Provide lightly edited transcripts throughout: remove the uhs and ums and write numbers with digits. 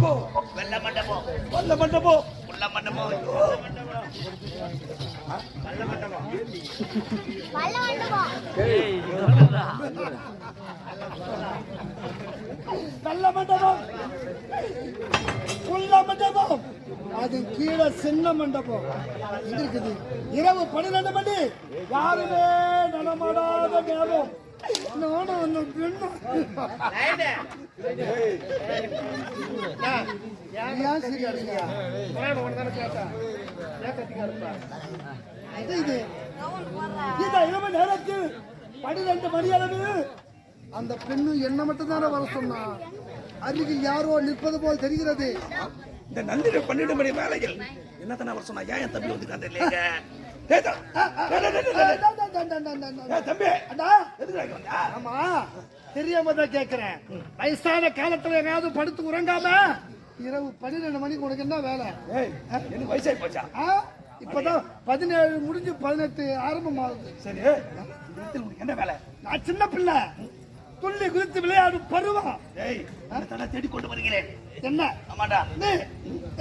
மண்டபம் வெள்ள மண்டபம் வல்ல மண்டபம் உள்ள மண்டபம் நல்ல மண்டபம் நல்ல மண்டபம் உள்ள மண்டபம் அது கீழே சின்ன மண்டபம் எங்க இருக்குது இரவு 12 மணி யாருமே நடமாடாத நேரம் நானும் அந்த பெண்ணும் ஏன் சரியா இது இந்த இரவு நேரத்தில் 12 மணி அளவு அந்த பெண்ணு என்ன மட்டும் தானே வர சொன்னா அருகில் யாரோ நிற்பது போல் தெரிகிறது. இந்த நள்ளிரவு 12 மணி வேலையில் என்னத்தன அவர் சொன்னா ஏன் என் தம்பி வந்து கதை இல்லைங்க தம்பி ஆமா தெரியாம தான் கேட்கிறேன். வயசான காலத்துல எங்கேயாவது படுத்து உறங்காம இரவு 12 மணிக்கு உனக்கு என்ன வேலை? எனக்கு வயசாகி போச்சா? இப்பதான் 17 முடிஞ்சு 18 ஆரம்பமாகுது. சரி உனக்கு என்ன வேலை? நான் சின்ன பிள்ளை துள்ளி குதித்து விளையாடும் பருவம். தேடி கொண்டு வருகிறேன். என்ன? ஆமாடா.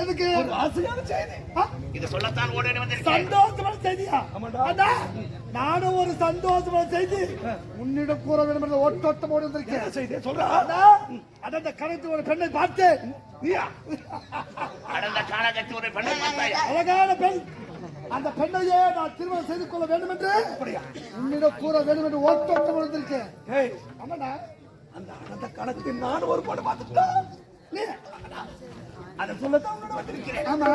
எதுக்கு? ஒரு ஆசையான செய்தி. இது சொல்லத்தான் ஓடி வந்திருக்கேன். சந்தோஷமான செய்தியா? ஆமாடா. நானும் ஒரு சந்தோஷமான செய்தி உன்னிடம் கூற வேண்டும் என்று ஓட்டோட்டம் ஓடி வந்திருக்கேன். செய்தி சொல்றா. அடந்த கணக்கு ஒரு பெண்ணை பார்த்தேன். நீயா? அடந்த காலகட்டத்தில் ஒரு பெண்ணை பார்த்தாயா? அழகான பெண். அந்த பெண்ணையே நான் திருமணம் செய்து கொள்ள வேண்டும் என்று உன்னிடம் கூற வேண்டும் என்று ஓட்டோட்டம் வந்திருக்கேன். ஆமாடா. அந்த அடந்த கணக்கு நான் ஒரு பொண்ணை பார்த்துட்டேன். அதை சொல்லத்தான் வந்திருக்கிறேன். ஆமா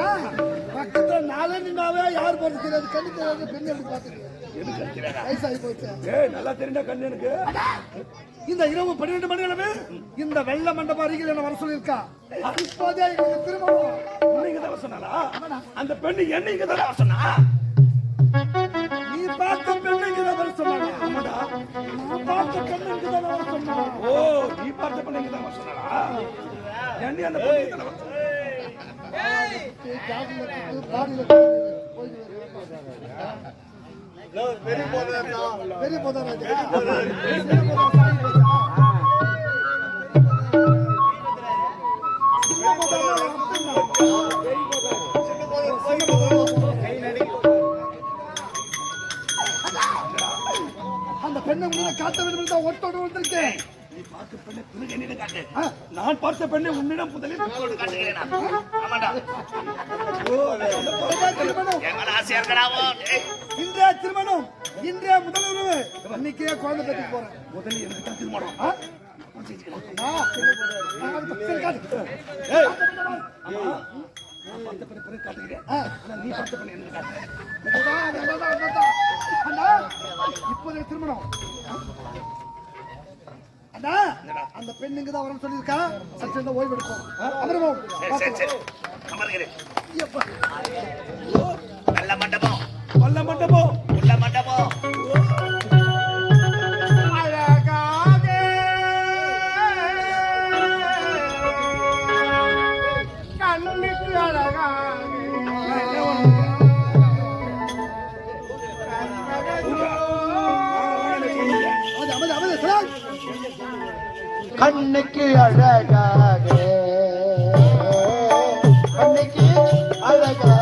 பக்கத்துல 4 நின்னாவே யார் பார்த்துக்கிறது? கண்ணு தெரியாத பெண் எடுத்து பார்த்துக்கிறேன். வயசாகி போச்சு. நல்லா தெரிஞ்ச கண்ணு எனக்கு. இந்த இரவு 12 மணி அளவு இந்த வெள்ள மண்டபம் அருகில் என்ன வர சொல்லியிருக்கா. இப்போதே எங்களுக்கு திருமணம். நீங்க தான் சொன்னாலா? அந்த பெண்ணு என்ன இங்க தான் சொன்னா? நீ பார்த்த பெண்ணுக்கு தான் வர சொன்னாங்க. ஆமாடா. நான் பார்த்த பெண்ணுக்கு தான் வர சொன்னா. ஓ நீ பார்த்த பெண்ணுக்கு தான் வர சொன்னாலா? என்ன அந்த பெண்ணுக்கு தான் வர சொன்னா? பெரிய போதாரா? அந்த பெண்ணை காட்ட வேண்டும் தான் ஓட்டோடு வந்திருக்கேன். நீ பார்த்த பெண்ணை பிறகு என்னிடம் காட்டு. நான் பார்த்த பெண்ணை உன்னிடம் முதலில் காட்டுகிறேன். ஆமாடா. இன்றைய திருமணம் இன்றைய முதல் உறவு. அன்னைக்கே குழந்தை பெற்றுக்கு போறேன். முதலில் எனக்கு தான் திருமணம். பார்த்த பெண்ணை பிறகு காட்டுகிறேன். நீ பார்த்த பெண்ணை எனக்கு காட்டு. இப்போதைய திருமணம் அந்த பெண்ணுங்க தான் வரணும் சொல்லியிருக்கா. சற்று ஓய்வு எடுப்போம். அமருவோம். அமர்கிறேன். நல்ல மண்டபம் வல்ல மண்டபம் உள்ள மண்டபம் அழகாக கண்ணுக்கு அழகாக கண்ணுக்கு அழகாக கண்ணுக்கு அழகாக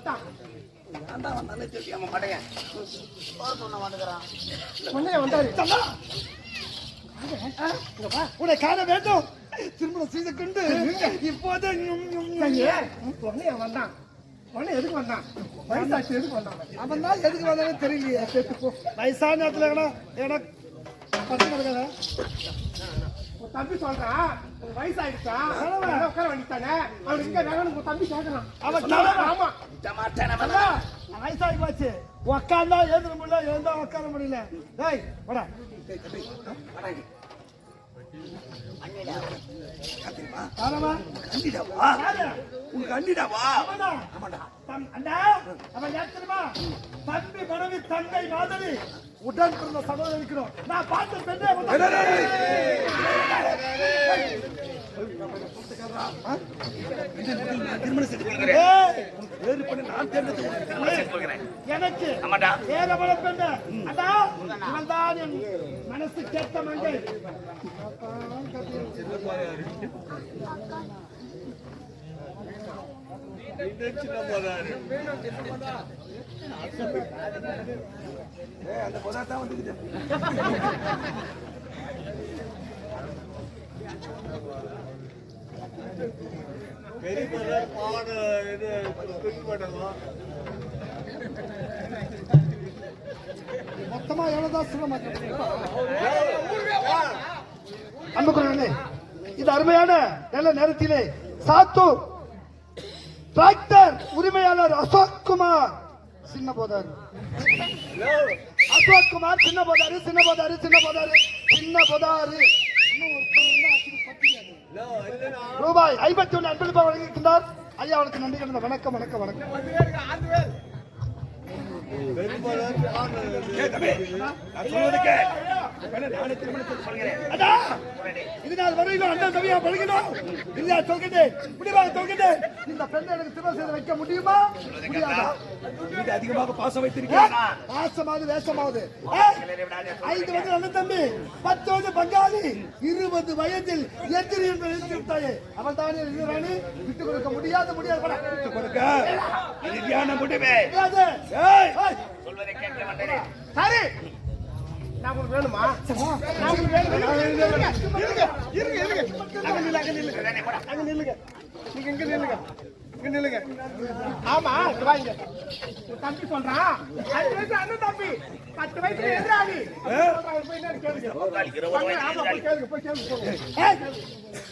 வந்துட்டான். நான் தான் வந்தானே தெரியாம மாட்டேன். உடனே வந்தாரு. தம்பா, இங்க வா. உன்னை காண வேண்டும். திருமணம் செய்து கொண்டு இப்போது உடனே வந்தான். உடனே எதுக்கு வந்தான்? வயசாச்சு எதுக்கு வந்தான்? அவன் தான் எதுக்கு வந்தானே தெரியலையே. வயசான நேரத்துல ஏன்னா பசங்க இருக்காங்க. உன் தம்பி சொல்றான், உன் வயசாயிடுச்சா, உட்கார வேண்டித்தானே. அவன் இங்க வேணும் உன் தம்பி கேட்கலாம். அவன் ஆமா வயசாகி போச்சு. உக்காந்தா எழுத முடியல, எழுந்தா உட்கார முடியல. டேய் வாடா. தம்பி மனைவி தங்கை மாதிரி உடன் பிறந்த சகோதரர் இருக்கிறோம். நான் பார்த்த பெண்ணே எனக்கு ஏறவள பெண்ண இவன் தான் என் மனசு கேட்ட மங்கை. அந்த பொதாத்தான் வந்துக்கிட்டு மொத்தமா எவ்வளவுதான் சொல்ல மாட்டேன். அன்புக்குறவர்களே, இது அருமையான நல்ல நேரத்திலே சாத்தூர் டிராக்டர் உரிமையாளர் அசோக் குமார் சின்ன போதாரு, அசோக் குமார் சின்ன போதாரு, சின்ன போதாரு, சின்ன போதாரு, சின்ன போதாரு ரூபாய் 51 அன்பளிப்பாக வழங்கியிருக்கின்றார். ஐயா அவனுக்கு நன்றி கலந்த வணக்கம் வணக்கம் வணக்கம். இதனால் வரையிலும் அண்ணன் தம்பியா பழகினோம். இல்லையா சொல்கிட்டேன், முடிவாக சொல்கிட்டேன். இந்த பெண்ணை எனக்கு திருமணம் செய்து வைக்க முடியுமா? அதிகமாக பாசம் வைத்திருக்கேன். பாசமாவது வேஷமாவது 5 வயது அண்ணன் தம்பி, 10 வயது பங்காளி, 20 வயதில் எதிரி என்று நினைத்திருந்தாயே. அவள் தானே இருக்கிறானு விட்டு கொடுக்க முடியாது விட்டு கொடுக்க இறுதியான முடிவே சொல்வதை கேட்க மாட்டேன். சரி, நான் உங்களுக்கு வேணுமா? நான் உங்களுக்கு வேணும். நீங்க எங்க நில்லுங்க, இங்க நில்லுங்க. ஆமா வாங்க. தம்பி சொல்றான் 5 வயசு அண்ணன் தம்பி, 10 வயசுல எதிராளி.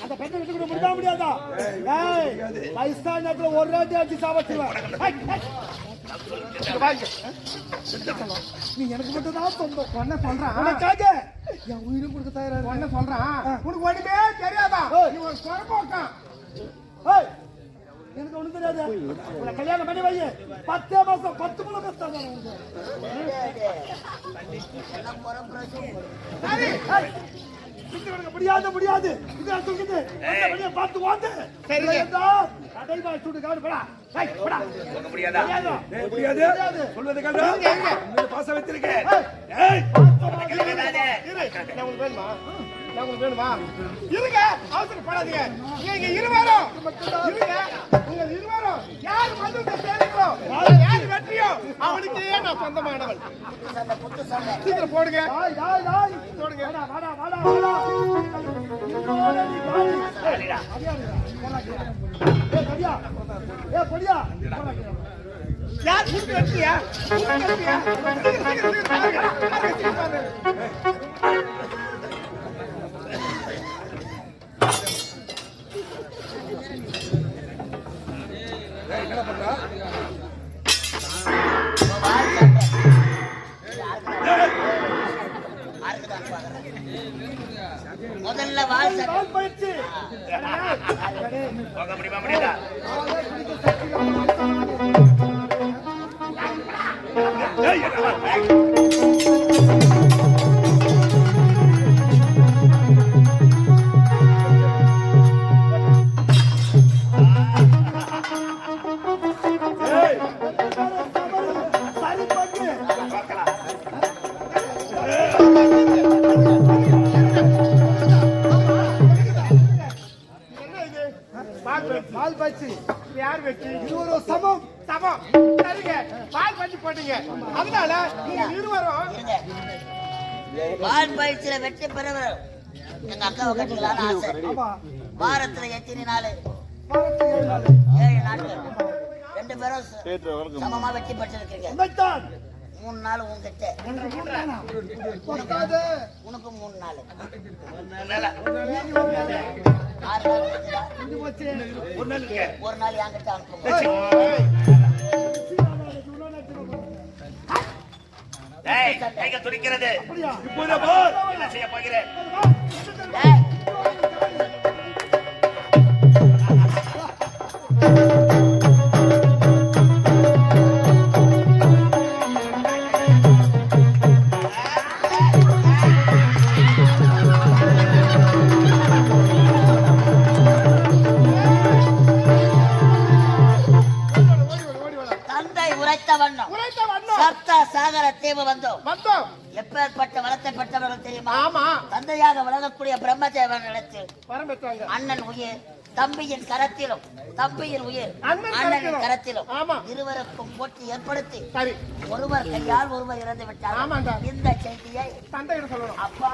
அந்த பெண்ணை விட்டு கூட முடிய முடியாதா? வயசான நேரத்துல ஒரு ராட்டி அடிச்சு சாப்பிடுவேன். நீ எனக்கு மட்டும் தான் சொந்தம். ஒன்ன சொல்றான் உனக்காக என் உயிரும் கொடுக்க தயாரா. ஒன்ன சொல்றான் உனக்கு ஒண்ணுமே தெரியாதா? நீ ஒரு சொரப்போக்கான். எனக்கு ஒண்ணு தெரியாது. உன்னை கல்யாணம் பண்ணி வை. 10 மாசம் 10 முறை கஷ்டம். முடியாது முடியாது. இது நான் சொல்லுது. வெளியே பார்த்து வாங்க. சரி கடைவாய் சுடு காடு போடா. போடா. சொல்ல முடியாதா? முடியாது. சொல்வதை கேளு. பாசம் வைத்திருக்கேன். ஏய் நான் உங்களுக்கு வேணுமா? நான் உங்களுக்கு வேணுமா? இருங்க, அவசரப்படாதீங்க. நீங்க இருவரும் இருங்க. நீங்க இருவரும் யார் வந்து சேருங்களோ, யார் வெற்றியோ அவனுக்கே நான் சொந்தமானவள். சீக்கிரம் போடுங்க. போடுங்க. வாடா வாடா வாடா. யார் கூட்டு வெற்றியா? என்ன பண்றா? முதல்ல வால் பயிற்சி போக முடியுமா? முடியாதா? பால் பயிற்சி வெற்றி. யார் வெற்றி? இருவரும் சமம். சமம். சரிங்க. பால் பஞ்சு போட்டீங்க. அதனால நீங்க இருவரும் இருங்க. பால் பயிற்சியில வெற்றி பெறவர் எங்க அக்காவை கட்டிக்கலாம்னு ஆசை. ஆமா. வாரத்துல எத்தனை நாள்? வாரத்துக்கு 7 நாள். 7 நாட்கள். 2 பேரும் சமமா வெற்றி பெற்றிருக்கீங்க. உண்மைதான். 3 நாள் உங்ககிட்ட, எனக்கு 3 நாளா? பத்தாது. உனக்கு 3 நாள். நல்லா. 6 நாள் முடிஞ்சுதா? முடிஞ்சு போச்சு. ஒரு நாள் இருக்கு. 1 நாள் என்கிட்ட அனுப்புங்க. டேய், கைகள் துடிக்கிறது. அப்படியா? இப்போதே போர். என்ன செய்ய போகிறேன்? டேய், தந்தை உரைத்த வண்ணம் உரைத்த வண்ணம். சப்த சாகர தீவு வந்தோம். வந்தோம். எப்பேற்பட்ட வளத்தை பெற்றவர்கள் தெரியுமா? ஆமா. தந்தையாக விளங்கக்கூடிய பிரம்மதேவன் இடத்தில் வரம் பெற்றாங்க. அண்ணன் உயிர் தம்பியின் கரத்திலும், தம்பியின் உயிர் அண்ணன் அண்ணனின் கரத்திலும். கரத்திலும் ஆமா. இருவருக்கும் போட்டி ஏற்படுத்தி சரி. ஒருவர் கையால் ஒருவர் இறந்து விட்டார். ஆமாண்டா. இந்த செய்தியை தந்தையிடம் சொல்லணும். அப்பா